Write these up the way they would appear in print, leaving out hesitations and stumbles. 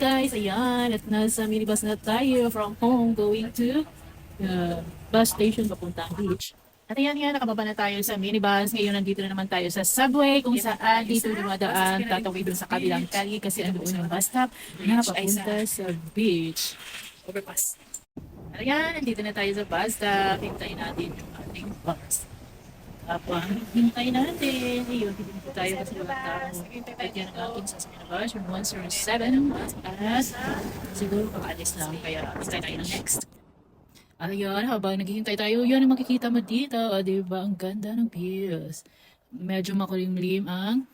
guys, ayan, at nasa minibus na tayo from home going to bus station papuntang beach. At ayan nga, nakababa na tayo sa minibus. Ngayon, nandito na naman tayo sa subway kung saan dito dumadaan, tatawid dun sa kabilang kali kasi andoon yung bus stop na papunta sa beach. Overpass. At ayan, nandito na tayo sa bus stop. Hintayin natin yung ating bus. Habang hintay natin, ayun, hindi tayo kasi walang tao. At yan ang aking sasakyan na bus, yung 107. At siguro kakaalis lang, kaya hintay tayo ng next. Ayun, habang naghihintay tayo, yun ang makikita mo dito. O, diba? Ang ganda ng views. Medyo makulimlim ang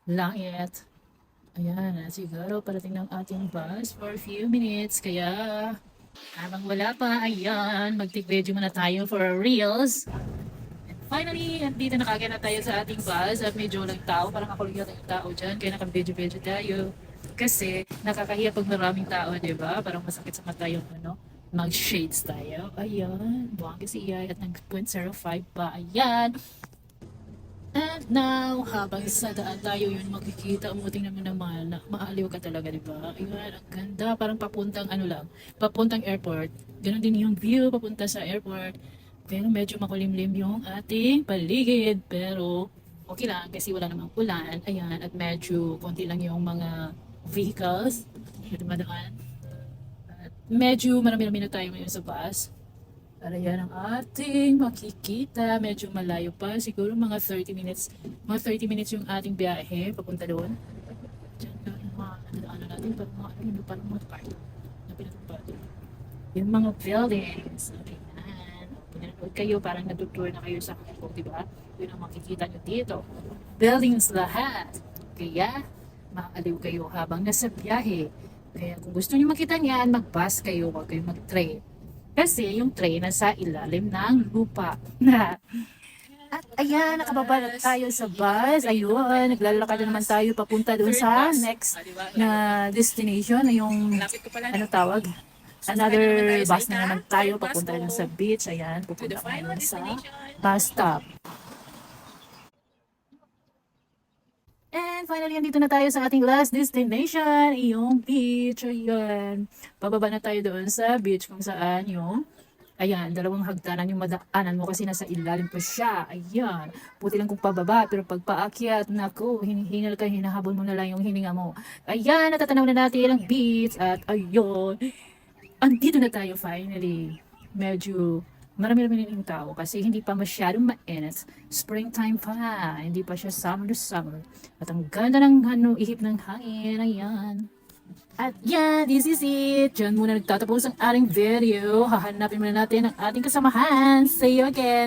langit. Ayan, siguro parating ng ating bus for a few minutes. Kaya, habang wala pa, ayan, mag-take-video muna tayo for reels. And finally, dito na kagad na tayo sa ating bus at medyo walang tao. Parang ako lang yung tao dyan, kaya naka-video-video tayo. Kasi, nakakahiya pag maraming tao, diba? Parang masakit sa mata yung ano. Mag-shades tayo. Ayan. Buwang kasi yan. At nag-0.05 pa. Ayan. And now, habang sa daan tayo yun makikita, umuting naman naman, maaliw ka talaga, di ba? Ayan, ang ganda. Parang papuntang ano lang, papuntang airport. Ganon din yung view, papunta sa airport. Pero medyo makulimlim yung ating paligid. Pero okay lang kasi wala namang ulan. Ayan, at medyo konti lang yung mga vehicles na dumadaan. Medyo marami-rami na tayo ngayon sa bus. Para yan ang ating makikita. Medyo malayo pa. Siguro mga 30 minutes. Mga 30 minutes yung ating biyahe papunta doon. Diyan na yung mga ano natin. Parang mga part na pinatupad. Yung mga buildings. Ayan. Pinanood kayo. Parang natutour na kayo sa Hong Kong, diba? Yun ang makikita nyo dito. Buildings lahat. Kaya, maaliw kayo habang nasa biyahe. Kaya kung gusto niyo makita niyan, mag-bus kayo, huwag kayo mag-train. Kasi yung train nasa ilalim ng lupa. At ayan, nakababa na tayo sa bus. Ayun, naglalakad na naman tayo papunta doon sa next na destination, na yung, ano tawag? Another bus na naman tayo papunta doon sa beach. Ayan, pupunta tayo sa bus stop. And finally, andito na tayo sa ating last destination, yung beach. Ayan. Pababa na tayo doon sa beach kung saan yung, ayan, dalawang hagdanan yung madaanan mo kasi nasa ilalim pa siya. Ayan. Puti lang kung pababa, pero pag paakyat, naku, hinihingal ka, hinahabol mo na lang yung hininga mo. Ayan, natatanaw na natin ang beach. At ayun, andito na tayo finally. Medyo marami-rami na yung tao kasi hindi pa masyadong mainit. Springtime pa, hindi pa siya summer to summer. At ang ganda ng ano, ihip ng hangin, ayan. At yan, this is it. Diyan muna nagtatapos ang ating video. Hahanapin muna natin ang ating kasamahan. See you again!